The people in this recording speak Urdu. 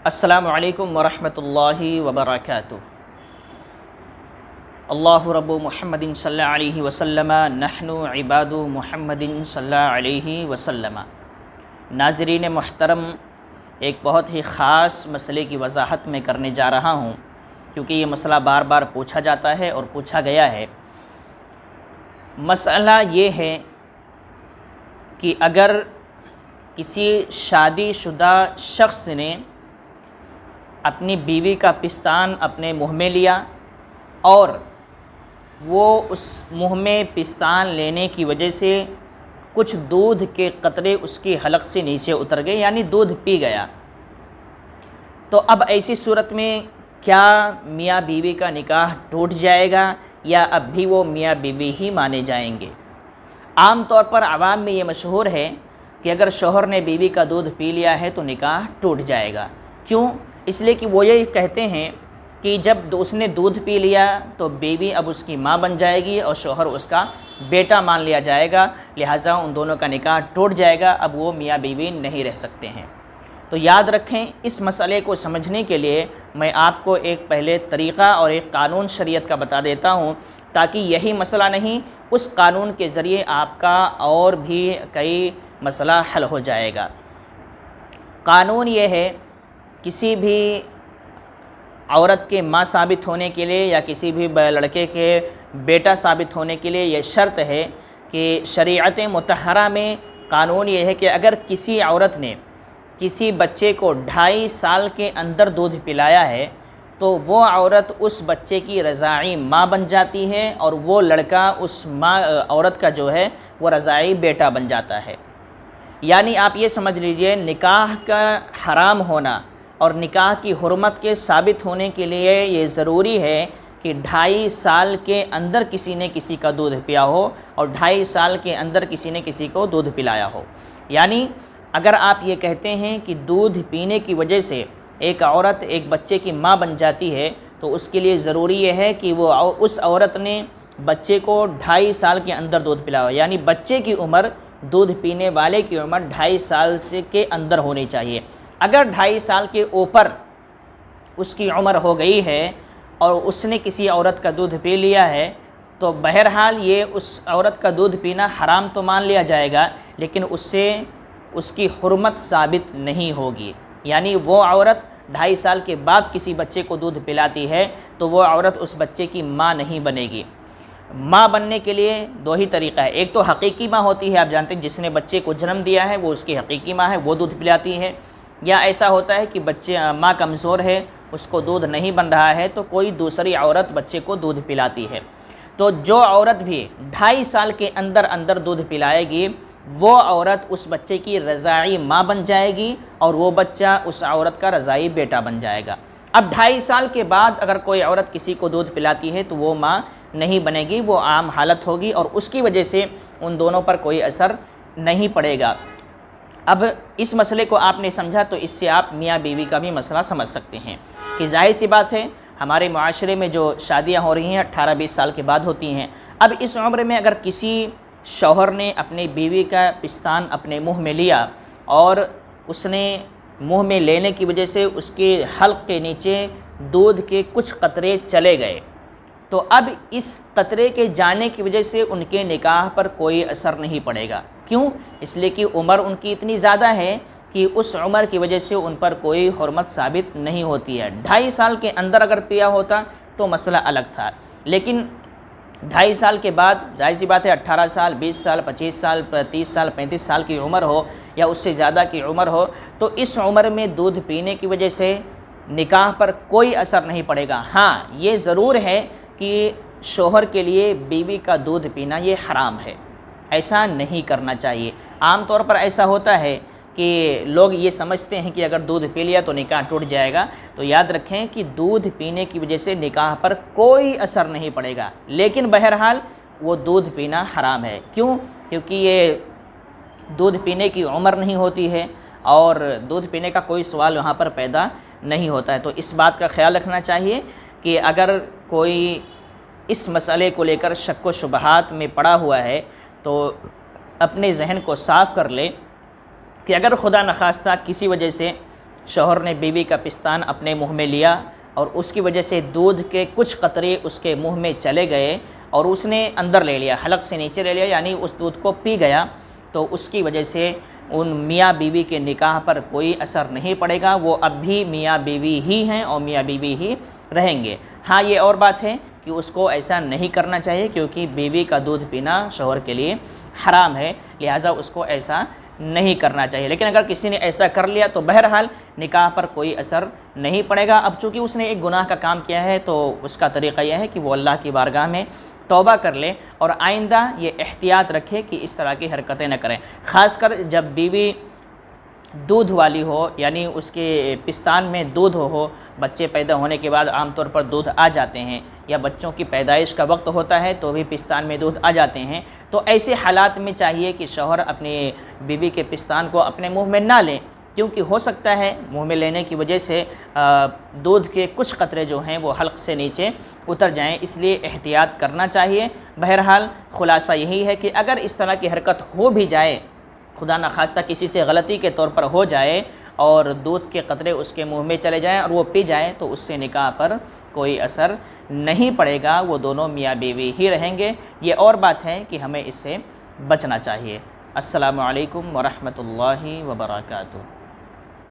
السلام علیکم ورحمۃ اللہ وبرکاتہ۔ اللہ رب محمد صلی اللہ علیہ وسلم نحن عباد محمد صلی اللہ علیہ وسلم۔ ناظرین محترم، ایک بہت ہی خاص مسئلے کی وضاحت میں کرنے جا رہا ہوں، کیونکہ یہ مسئلہ بار بار پوچھا جاتا ہے اور پوچھا گیا ہے۔ مسئلہ یہ ہے کہ اگر کسی شادی شدہ شخص نے اپنی بیوی کا پستان اپنے منہ میں لیا اور وہ اس منہ میں پستان لینے کی وجہ سے کچھ دودھ کے قطرے اس کی حلق سے نیچے اتر گئے، یعنی دودھ پی گیا، تو اب ایسی صورت میں کیا میاں بیوی کا نکاح ٹوٹ جائے گا یا اب بھی وہ میاں بیوی ہی مانے جائیں گے؟ عام طور پر عوام میں یہ مشہور ہے کہ اگر شوہر نے بیوی کا دودھ پی لیا ہے تو نکاح ٹوٹ جائے گا۔ کیوں؟ اس لیے کہ وہ یہ کہتے ہیں کہ جب اس نے دودھ پی لیا تو بیوی اب اس کی ماں بن جائے گی اور شوہر اس کا بیٹا مان لیا جائے گا، لہٰذا ان دونوں کا نکاح ٹوٹ جائے گا، اب وہ میاں بیوی نہیں رہ سکتے ہیں۔ تو یاد رکھیں، اس مسئلے کو سمجھنے کے لیے میں آپ کو ایک پہلے طریقہ اور ایک قانون شریعت کا بتا دیتا ہوں، تاکہ یہی مسئلہ نہیں، اس قانون کے ذریعے آپ کا اور بھی کئی مسئلہ حل ہو جائے گا۔ قانون یہ ہے، کسی بھی عورت کے ماں ثابت ہونے کے لیے یا کسی بھی لڑکے کے بیٹا ثابت ہونے کے لیے یہ شرط ہے کہ شریعت مطہرہ میں قانون یہ ہے کہ اگر کسی عورت نے کسی بچے کو 2.5 سال کے اندر دودھ پلایا ہے تو وہ عورت اس بچے کی رضاعی ماں بن جاتی ہے اور وہ لڑکا اس عورت کا جو ہے وہ رضاعی بیٹا بن جاتا ہے۔ یعنی آپ یہ سمجھ لیجئے، نکاح کا حرام ہونا اور نکاح کی حرمت کے ثابت ہونے کے لیے یہ ضروری ہے کہ 2.5 سال کے اندر کسی نے کسی کا دودھ پیا ہو اور 2.5 سال کے اندر کسی نے کسی کو دودھ پلایا ہو۔ یعنی اگر آپ یہ کہتے ہیں کہ دودھ پینے کی وجہ سے ایک عورت ایک بچے کی ماں بن جاتی ہے، تو اس کے لیے ضروری یہ ہے کہ وہ اس عورت نے بچے کو 2.5 سال کے اندر دودھ پلایا ہو، یعنی بچے کی عمر، دودھ پینے والے کی عمر 2.5 سال سے کے اندر ہونی چاہیے۔ اگر 2.5 سال کے اوپر اس کی عمر ہو گئی ہے اور اس نے کسی عورت کا دودھ پی لیا ہے تو بہرحال یہ اس عورت کا دودھ پینا حرام تو مان لیا جائے گا، لیکن اس سے اس کی حرمت ثابت نہیں ہوگی۔ یعنی وہ عورت 2.5 سال کے بعد کسی بچے کو دودھ پلاتی ہے تو وہ عورت اس بچے کی ماں نہیں بنے گی۔ ماں بننے کے لیے 2 ہی طریقہ ہے، ایک تو حقیقی ماں ہوتی ہے، آپ جانتے ہیں جس نے بچے کو جنم دیا ہے وہ اس کی حقیقی ماں ہے، وہ دودھ پلاتی ہے، یا ایسا ہوتا ہے کہ ماں کمزور ہے، اس کو دودھ نہیں بن رہا ہے تو کوئی دوسری عورت بچے کو دودھ پلاتی ہے۔ تو جو عورت بھی 2.5 سال کے اندر دودھ پلائے گی وہ عورت اس بچے کی رضاعی ماں بن جائے گی اور وہ بچہ اس عورت کا رضاعی بیٹا بن جائے گا۔ اب 2.5 سال کے بعد اگر کوئی عورت کسی کو دودھ پلاتی ہے تو وہ ماں نہیں بنے گی، وہ عام حالت ہوگی اور اس کی وجہ سے ان دونوں پر کوئی اثر نہیں پڑے گا۔ اب اس مسئلے کو آپ نے سمجھا تو اس سے آپ میاں بیوی کا بھی مسئلہ سمجھ سکتے ہیں کہ ظاہر سی بات ہے، ہمارے معاشرے میں جو شادیاں ہو رہی ہیں 18-20 سال کے بعد ہوتی ہیں۔ اب اس عمر میں اگر کسی شوہر نے اپنی بیوی کا پستان اپنے منہ میں لیا اور اس نے منہ میں لینے کی وجہ سے اس کے حلق کے نیچے دودھ کے کچھ قطرے چلے گئے، تو اب اس قطرے کے جانے کی وجہ سے ان کے نکاح پر کوئی اثر نہیں پڑے گا۔ کیوں؟ اس لیے کہ عمر ان کی اتنی زیادہ ہے کہ اس عمر کی وجہ سے ان پر کوئی حرمت ثابت نہیں ہوتی ہے۔ 2.5 سال کے اندر اگر پیا ہوتا تو مسئلہ الگ تھا، لیکن 2.5 سال کے بعد ظاہر سی بات ہے 18 سال، 20 سال، 25 سال، 30 سال، 35 سال کی عمر ہو یا اس سے زیادہ کی عمر ہو، تو اس عمر میں دودھ پینے کی وجہ سے نکاح پر کوئی اثر نہیں پڑے گا۔ ہاں، یہ ضرور ہے کہ شوہر کے لیے بیوی کا دودھ پینا یہ حرام ہے، ایسا نہیں کرنا چاہیے۔ عام طور پر ایسا ہوتا ہے کہ لوگ یہ سمجھتے ہیں کہ اگر دودھ پی لیا تو نکاح ٹوٹ جائے گا، تو یاد رکھیں کہ دودھ پینے کی وجہ سے نکاح پر کوئی اثر نہیں پڑے گا، لیکن بہرحال وہ دودھ پینا حرام ہے۔ کیوں؟ کیونکہ یہ دودھ پینے کی عمر نہیں ہوتی ہے اور دودھ پینے کا کوئی سوال وہاں پر پیدا نہیں ہوتا ہے۔ تو اس بات کا خیال رکھنا چاہیے کہ اگر کوئی اس مسئلے کو لے کر شک و شبہات میں پڑا ہوا ہے تو اپنے ذہن کو صاف کر لے کہ اگر خدا نخواستہ کسی وجہ سے شوہر نے بیوی کا پستان اپنے منہ میں لیا اور اس کی وجہ سے دودھ کے کچھ قطرے اس کے منہ میں چلے گئے اور اس نے اندر لے لیا، حلق سے نیچے لے لیا، یعنی اس دودھ کو پی گیا، تو اس کی وجہ سے ان میاں بیوی کے نکاح پر کوئی اثر نہیں پڑے گا، وہ اب بھی میاں بیوی ہی ہیں اور میاں بیوی ہی رہیں گے۔ ہاں یہ اور بات ہے کہ اس کو ایسا نہیں کرنا چاہیے کیونکہ بیوی کا دودھ پینا شوہر کے لیے حرام ہے، لہٰذا اس کو ایسا نہیں کرنا چاہیے۔ لیکن اگر کسی نے ایسا کر لیا تو بہرحال نکاح پر کوئی اثر نہیں پڑے گا۔ اب چونکہ اس نے ایک گناہ کا کام کیا ہے تو اس کا طریقہ یہ ہے کہ وہ اللہ کی بارگاہ میں توبہ کر لے اور آئندہ یہ احتیاط رکھے کہ اس طرح کی حرکتیں نہ کریں، خاص کر جب بیوی دودھ والی ہو، یعنی اس کے پستان میں دودھ ہو۔ بچے پیدا ہونے کے بعد عام طور پر دودھ آ جاتے ہیں، یا بچوں کی پیدائش کا وقت ہوتا ہے تو بھی پستان میں دودھ آ جاتے ہیں، تو ایسے حالات میں چاہیے کہ شوہر اپنی بیوی کے پستان کو اپنے منہ میں نہ لیں، کیونکہ ہو سکتا ہے منہ میں لینے کی وجہ سے دودھ کے کچھ قطرے جو ہیں وہ حلق سے نیچے اتر جائیں، اس لیے احتیاط کرنا چاہیے۔ بہرحال خلاصہ یہی ہے کہ اگر اس طرح کی حرکت ہو بھی جائے، خدا نخواستہ کسی سے غلطی کے طور پر ہو جائے اور دودھ کے قطرے اس کے منہ میں چلے جائیں اور وہ پی جائیں، تو اس سے نکاح پر کوئی اثر نہیں پڑے گا، وہ دونوں میاں بیوی ہی رہیں گے۔ یہ اور بات ہے کہ ہمیں اس سے بچنا چاہیے۔ السلام علیکم ورحمۃ اللہ وبرکاتہ۔